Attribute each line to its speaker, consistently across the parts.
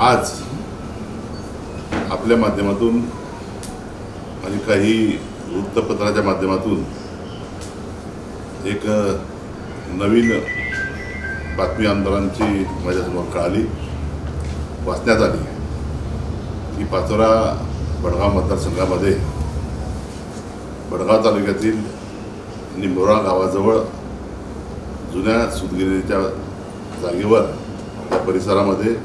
Speaker 1: आज आपल्या माध्यमातून आणि काही वृत्तपत्राच्या माध्यमातून एक नवीन बातमी आमदारांची माझ्यासमोर कळाली, वाचण्यात आली की पाचोरा बडगाव मतदारसंघामध्ये बडगाव तालुक्यातील निंबोरा गावाजवळ जुन्या सुतगिरणीच्या जागेवर त्या परिसरामध्ये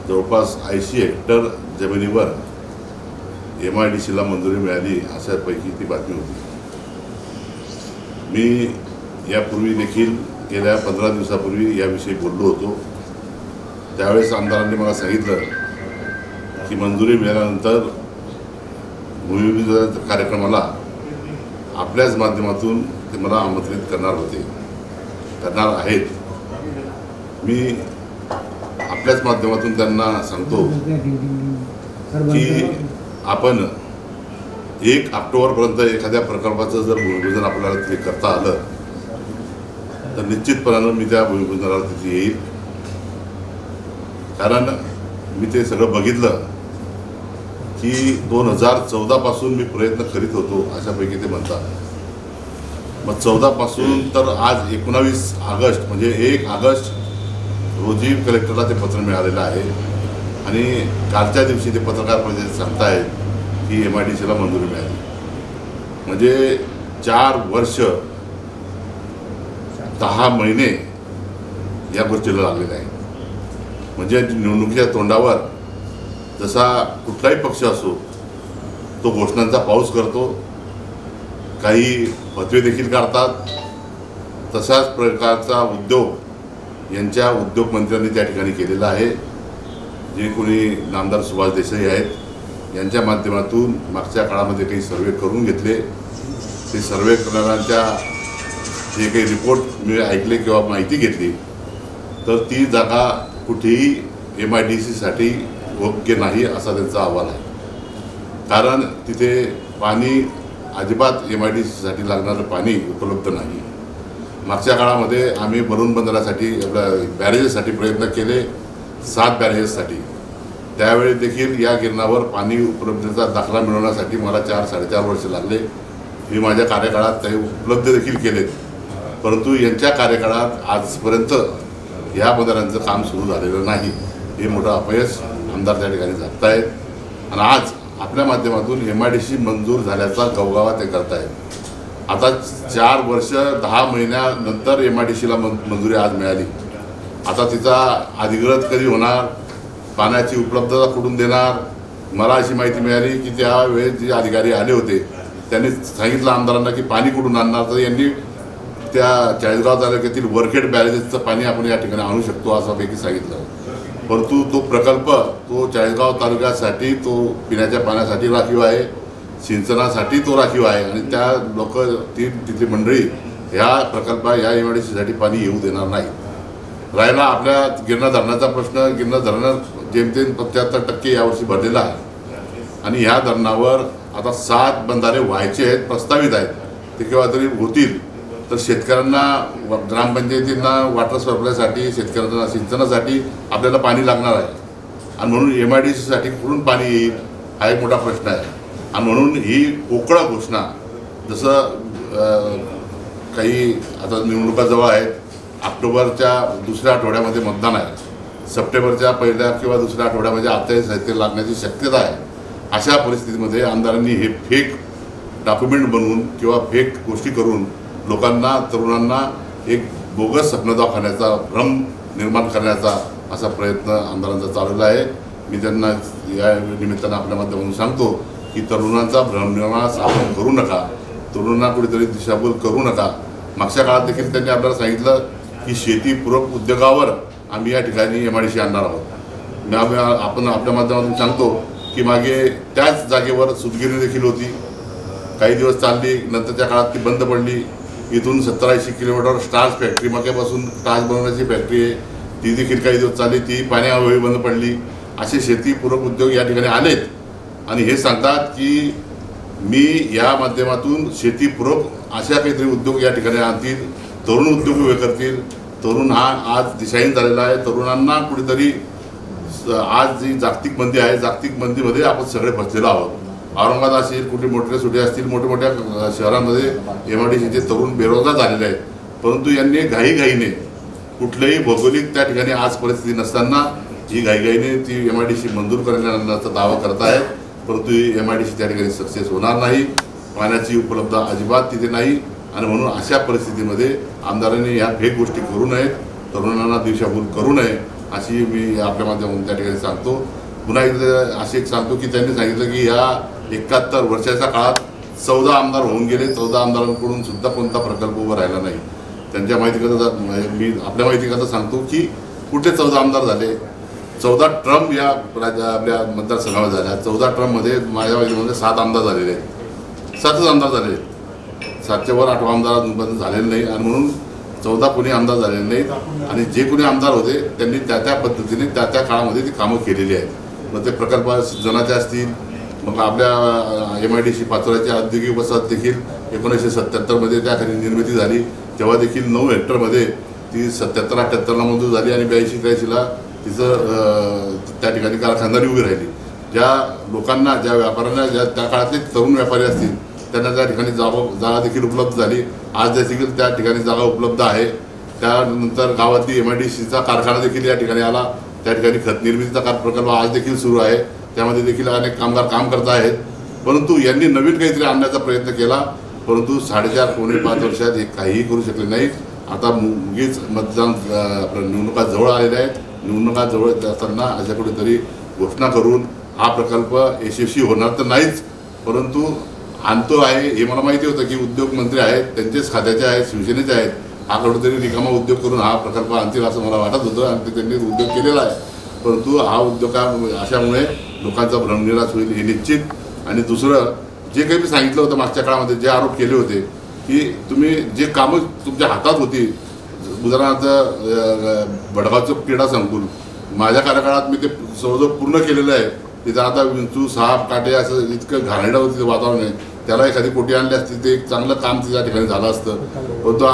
Speaker 1: जवळपास 80 हेक्टर जमिनीवर MIDCला मंजुरी मिळाली अशापैकी ती बातमी होती। मी यापूर्वी देखील गेल्या 15 दिवसापूर्वी याविषयी बोललो होतो। त्यावेळेस आमदारांनी मला सांगितलं की मंजुरी मिळाल्यानंतर भूमिपूजन कार्यक्रमाला आपल्याच माध्यमातून ते मला आमंत्रित करणार आहेत। मी आपल्याच माध्यमातून त्यांना सांगतो की आपण 1 ऑक्टोबरपर्यंत एखाद्या प्रकल्पाचं जर भूमिपूजन आपल्याला तिथे करता आलं तर निश्चितपणानं मी त्या भूमिपूजनाला तिथे येईल, कारण मी ते सगळं बघितलं की 2014 पासून मी प्रयत्न करीत होतो अशापैकी ते म्हणतात। मग 14 पासून तर आज 19 ऑगस्ट म्हणजे 1 ऑगस्ट रोजी कलेक्टरला ते पत्र मिळालेलं आहे आणि कालच्या दिवशी ते पत्रकार परिषदेत सांगतायत की MIDCला मंजुरी मिळाली। म्हणजे 4 वर्ष 10 महिने या गोष्टीला लागलेले आहे। म्हणजे निवडणुकीच्या तोंडावर जसा कुठलाही पक्ष असो तो घोषणांचा पाऊस करतो, काही फतवे देखील काढतात, तशाच प्रकारचा उद्योग यांच्या उद्योगमंत्र्यांनी त्या ठिकाणी केलेला आहे। जे कोणी नामदार सुभाष देसाई आहेत यांच्या माध्यमातून मागच्या काळामध्ये काही सर्वे करून घेतले, ते सर्वे करणाऱ्यांच्या जे काही रिपोर्ट मी ऐकले किंवा माहिती घेतली तर ती जागा कुठेही MIDCसाठी योग्य नाही असा त्यांचा अहवाल आहे। कारण तिथे पाणी अजिबात MIDCसाठी लागणारं पाणी उपलब्ध नाही। मागच्या काळामध्ये आम्ही बलून बंदरासाठी बॅरेजेससाठी प्रयत्न केले, 7 बॅरेजेससाठी। त्यावेळी देखील या गिरणावर पाणी उपलब्धतेचा दाखला मिळवण्यासाठी मला 4-4.5 वर्ष लागले। मी माझ्या कार्यकाळात काही उपलब्ध देखील केलेत, परंतु यांच्या कार्यकाळात आजपर्यंत या बंदरांचं काम सुरू झालेलं नाही। हे मोठं अपयश आमदार त्या ठिकाणी जगतायत आणि आज आपल्या माध्यमातून MIDC मंजूर झाल्याचा गवगावा ते करतायत। आता 4 वर्ष 10 महिन्यानंतर MIDCला मंजुरी आज मिळाली। आता तिचा अधिग्रहण कधी होणार, पाण्याची उपलब्धता कुठून देणार? मला अशी माहिती मिळाली की त्यावेळेस जे अधिकारी आले होते त्यांनी सांगितलं आमदारांना की पाणी कुठून आणणार, तर यांनी त्या चाळीसगाव तालुक्यातील वरखेड बॅरेजेसचं पाणी आपण या ठिकाणी आणू शकतो असापैकी सांगितलं। परंतु तो प्रकल्प तो चाळीसगाव तालुक्यासाठी तो पिण्याच्या पाण्यासाठी राखीव आहे, सिंचनासाठी तो राखीव आहे आणि त्या लोक तिथली मंडळी ह्या या MIDCसाठी पाणी येऊ देणार नाही। राहिला आपल्या गिरणा धरणाचा प्रश्न, गिरणा धरण जेमतेम 75% यावर्षी भरलेला आहे आणि ह्या धरणावर आता 7 बंधारे व्हायचे आहेत, प्रस्तावित आहेत, ते केव्हा तरी होतील तर शेतकऱ्यांना ग्रामपंचायतींना वॉटर सप्लायसाठी शेतकऱ्यांना सिंचनासाठी आपल्याला पाणी लागणार आहे आणि म्हणून MIDCसाठी कुठून पाणी येईल हा एक मोठा प्रश्न आहे। आणि म्हणून ही पोकळ घोषणा, जसं काही आता निवडणुका जवळ आहेत, ऑक्टोबरच्या दुसऱ्या आठवड्यामध्ये मतदान आहे, सप्टेंबरच्या पहिल्या किंवा दुसऱ्या आठवड्यामध्ये आचारसंहिता लागण्याची शक्यता आहे। अशा परिस्थितीमध्ये आमदारांनी हे फेक डॉक्युमेंट बनवून किंवा फेक गोष्टी करून लोकांना, तरुणांना एक बोगस स्वप्न दाखवण्याचा, भ्रम निर्माण करण्याचा असा प्रयत्न आमदारांचा चाललेला आहे। मी त्यांना या निमित्तानं आपल्या माध्यमातून सांगतो की तरुणांचा भ्रमनिर्माण आपण करू नका, तरुणांना कुठेतरी दिशाभूल करू नका। मागच्या काळात देखील त्यांनी आपल्याला सांगितलं की शेतीपूरक उद्योगावर आम्ही या ठिकाणी MIDC आणणार आहोत। आपण आपल्या माध्यमातून सांगतो की मागे त्याच जागेवर सुतगिरणी देखील होती, काही दिवस चालली, नंतरच्या काळात ती बंद पडली। इथून 70-80 किलोमीटर स्टार्च फॅक्टरी, मक्यापासून स्टार्च बनवण्याची फॅक्टरी आहे, ती देखील काही दिवस चालली, ती पाण्याअभावी बंद पडली। असे शेतीपूरक उद्योग या ठिकाणी आलेत आणि हे सांगतात की मी या माध्यमातून शेतीपूरक अशा काहीतरी उद्योग या ठिकाणी आणतील, तरुण उद्योग उभे करतील। तरुण हा आज दिशाहीन झालेला आहे, तरुणांना कुठेतरी आज जी जागतिक मंदी आहे, जागतिक मंदीमध्ये आपण सगळे फसलेलो आहोत. औरंगाबाद असेल, कुठे मोठे सुटे असतील, मोठ्या शहरांमध्ये MIDCचे तरुण बेरोजगार झालेले आहेत. परंतु यांनी घाईघाईने कुठल्याही भौगोलिक त्या ठिकाणी आज परिस्थिती नसताना ही घाईघाईने ती MIDC मंजूर करण्याचा दावा करत आहे. परंतु ही MIDC त्या ठिकाणी सक्सेस होणार नाही. पाण्याची उपलब्धता अजिबात तिथे नाही आणि म्हणून अशा परिस्थितीमध्ये आमदारांनी ह्या फेक गोष्टी करू नयेत, तरुणांना दिशाभूल करू नये अशी मी आपल्या माध्यमातून त्या ठिकाणी सांगतो. पुन्हा एकदा असे एक सांगतो की त्यांनी सांगितलं की ह्या 71 वर्षाच्या काळात 14 आमदार होऊन गेले, 14 आमदारांकडून सुद्धा कोणता प्रकल्प उभा राहिला नाही. त्यांच्या माहितीकरता मी आपल्या माहितीकरता सांगतो की कुठे 14 आमदार झाले. 14 ट्रम्प या आपल्या मतदारसंघामध्ये झाल्या. 14 ट्रम्पमध्ये माझ्या माहितीमध्ये 7 आमदार झालेले आहेत. 7च आमदार झाले, 7च्या वर 8 आमदार झालेले नाही आणि म्हणून 14 कोणी आमदार झालेले नाहीत. आणि जे कोणी आमदार होते त्यांनी त्या पद्धतीने त्या काळामध्ये ती कामं केलेली आहेत. मग ते प्रकल्प जनाचे असतील, मग आपल्या MIDC पाचोऱ्याची औद्योगिक वसाहत देखील 1977मध्ये त्याखाली निर्मिती झाली. तेव्हा देखील 9 हेक्टरमध्ये ती 77-78ला मंजूर झाली आणि 82-83ला तिचं त्या ठिकाणी कारखानदारी उभी राहिली. ज्या लोकांना, ज्या व्यापाऱ्यांना, ज्या त्या काळातले तरुण व्यापारी असतील त्यांना त्या ठिकाणी जागा देखील उपलब्ध झाली. आज देखील त्या ठिकाणी जागा उपलब्ध आहे. त्यानंतर गावातली MIDCचा कारखाना देखील या ठिकाणी आला. त्या ठिकाणी खत निर्मितीचा प्रकल्प आज देखील सुरू आहे. त्यामध्ये देखील अनेक कामगार काम करत आहेत. परंतु यांनी नवीन काहीतरी आणण्याचा प्रयत्न केला, परंतु 4.5-5 वर्षात हे काहीही करू शकले नाहीत. आता मुगीच मतदान निवडणुका जवळ आलेल्या आहेत. निवडणुका जवळ असताना अशा कुठेतरी घोषणा करून हा प्रकल्प यशस्वी होणार तर नाहीच, परंतु आणतो आहे. हे मला माहिती होतं की उद्योग मंत्री आहेत, त्यांचेच खात्याचे आहेत, शिवसेनेचे आहेत. हा कुठेतरी रिकामा उद्योग करून हा प्रकल्प आणतील असं मला वाटत होतं आणि ते त्यांनी उद्योग केलेला आहे. परंतु हा उद्योग अशामुळे लोकांचा भ्रमनिराश होईल हे निश्चित. आणि दुसरं जे काही मी सांगितलं होतं मागच्या काळामध्ये, जे आरोप केले होते की तुम्ही जे कामं तुमच्या हातात होती, उदाहरणार्थ भडगावचं क्रीडा संकुल माझ्या कार्यकाळात मी ते जवळजवळ पूर्ण केलेलं आहे. तिथं आता विंचू, साप, काटे असं इतकं घाणेरडं होतं तिथं वातावरण आहे. त्याला एखादी कोटी आणली असती ते एक चांगलं काम त्या ठिकाणी झालं असतं. परंतु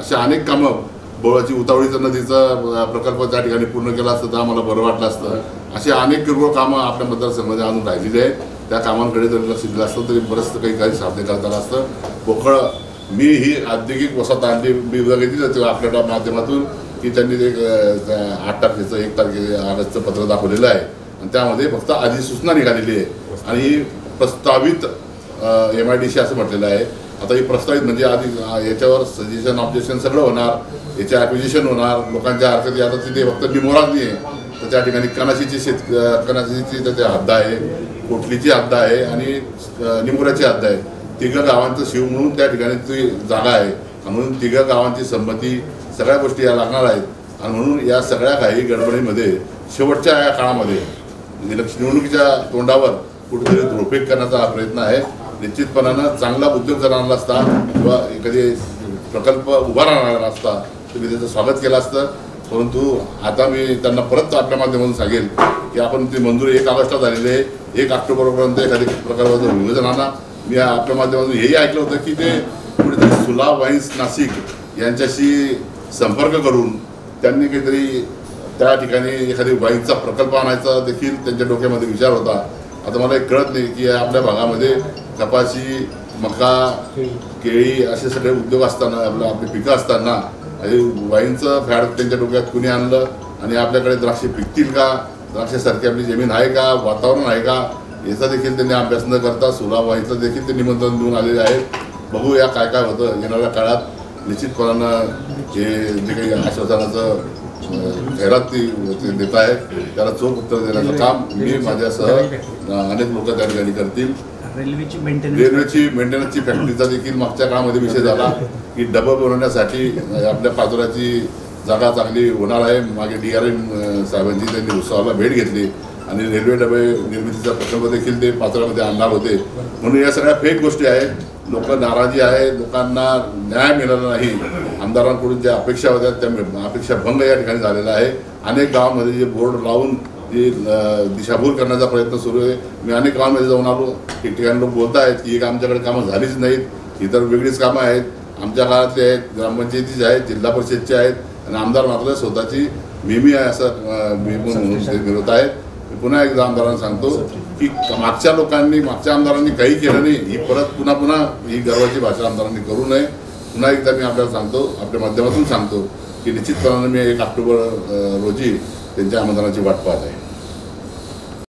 Speaker 1: अशा अनेक कामं, बोळाची उतावळीचं नदीचा प्रकल्प त्या ठिकाणी पूर्ण केला असतं तर आम्हाला बरं वाटलं असतं. अशी अनेक किरकोळ कामं आपल्या मतदारसंघामध्ये अजून राहिलेली आहेत. त्या कामांकडे जर लक्ष दिलं असतं तरी बरंचसं काही साध्य करता आलं असतं. पोकळ मी ही औद्योगिक वसाहत आणली, मी घेतली जाते आपल्या माध्यमातून की त्यांनी एक 8 तारखेचं 1 ऑगस्टचं पत्र दाखवलेलं आहे आणि त्यामध्ये फक्त अधिसूचना निघालेली आहे आणि ही प्रस्तावित MIDC असं म्हटलेलं आहे. आता ही प्रस्तावित म्हणजे आधी याच्यावर सजेशन, ऑब्जेक्शन सगळं होणार, याचे ॲक्विजिशन होणार, लोकांच्या हरकती. आता तिथे फक्त निमोराज नाही आहे तर त्या ठिकाणी कणाशीची त्याची हद्द आहे, कोटलीची हद्द आहे आणि निमोऱ्याची हद्द आहे. 3 गावांचं शिव म्हणून त्या ठिकाणी ती जागा आहे आणि म्हणून 3 गावांची संमती, सगळ्या गोष्टी या लागणार आहेत. आणि म्हणून या सगळ्या काही गडबडीमध्ये शेवटच्या या काळामध्ये निवडणुकीच्या तोंडावर कुठेतरी धोपेक करण्याचा हा प्रयत्न आहे. निश्चितपणानं चांगला उद्योग जर आणला असता किंवा एखादी प्रकल्प उभा राहणार असता तर मी त्याचं स्वागत केलं असतं. परंतु आता मी त्यांना परत आपल्या माध्यमातून सांगेल की आपण ती मंजुरी 1 ऑगस्टला झालेली आहे. 1 ऑक्टोबरपर्यंत एखादी प्रकल्पाचं विभाजन आणा. मी आपल्या माध्यमातून हेही ऐकलं होतं की ते कुठेतरी सुला वाईन्स नाशिक यांच्याशी संपर्क करून त्यांनी काहीतरी त्या ठिकाणी एखादी वाईनचा प्रकल्प आणायचा देखील त्यांच्या डोक्यामध्ये विचार होता. आता मला एक कळत नाही की आपल्या भागामध्ये कपाशी, मका, केळी असे सगळे उद्योग असताना, आपली पिकं असताना वाईनचं फॅड त्यांच्या डोक्यात कुणी आणलं आणि आपल्याकडे द्राक्षे पिकतील का, द्राक्षासारखी आपली जमीन आहे का, वातावरण आहे का, याचा देखील त्यांनी अभ्यास न करता सुला वाईनचं देखील ते निमंत्रण देऊन आलेले आहेत. बघूया काय काय होतं येणाऱ्या काळात. निश्चितपणानं हे जे काही आश्वासनाचं जाहिरात ती देत आहे त्याला चोख उत्तर देण्याचं काम मी माझ्यासह अनेक लोक त्या ठिकाणी करतील. रेल्वेची मेंटेनन्सची फॅक्टरीचा देखील मागच्या काळामध्ये विषय झाला की डबं बनवण्यासाठी आपल्या पाचोऱ्याची जागा चांगली होणार आहे. मागे DRM साहेबांची त्यांनी उत्सवाला भेट घेतली आणि रेल्वे डबे निर्मितीचा प्रकल्प देखील ते पाचोऱ्यामध्ये आणणार होते. म्हणून या सगळ्या फेक गोष्टी आहेत. लोक नाराजी आहे, लोकांना न्याय मिळाला नाही. आमदारांकडून ज्या अपेक्षा होत्या त्या अपेक्षा भंग या ठिकाणी झालेला आहे. अनेक गावांमध्ये जे बोर्ड लावून जी दिशाभूल करण्याचा प्रयत्न सुरू आहे. मी अनेक गावांमध्ये जाऊन आलो, ठिकठिकाणी लोक बोलत आहेत की आमच्याकडे कामं झालीच नाहीत, इतर वेगळीच कामं आहेत आमच्या काळातले आहेत, ग्रामपंचायतीचे आहेत, जिल्हा परिषदचे आहेत आणि आमदार मात्र स्वतःची मेमी आहे असं मेमून म्हणून ते मिळवत आहेत. मी पुन्हा एकदा आमदारांना सांगतो की मागच्या आमदारांनी काही केलं नाही, ही परत पुन्हा ही गर्वाची भाषा आमदारांनी करू नये. पुन्हा एकदा मी आपल्याला सांगतो, आपल्या माध्यमातून सांगतो की निश्चितपणाने मी 1 ऑक्टोबर रोजी त्यांच्या आमदारांची वाट पाहत आहे.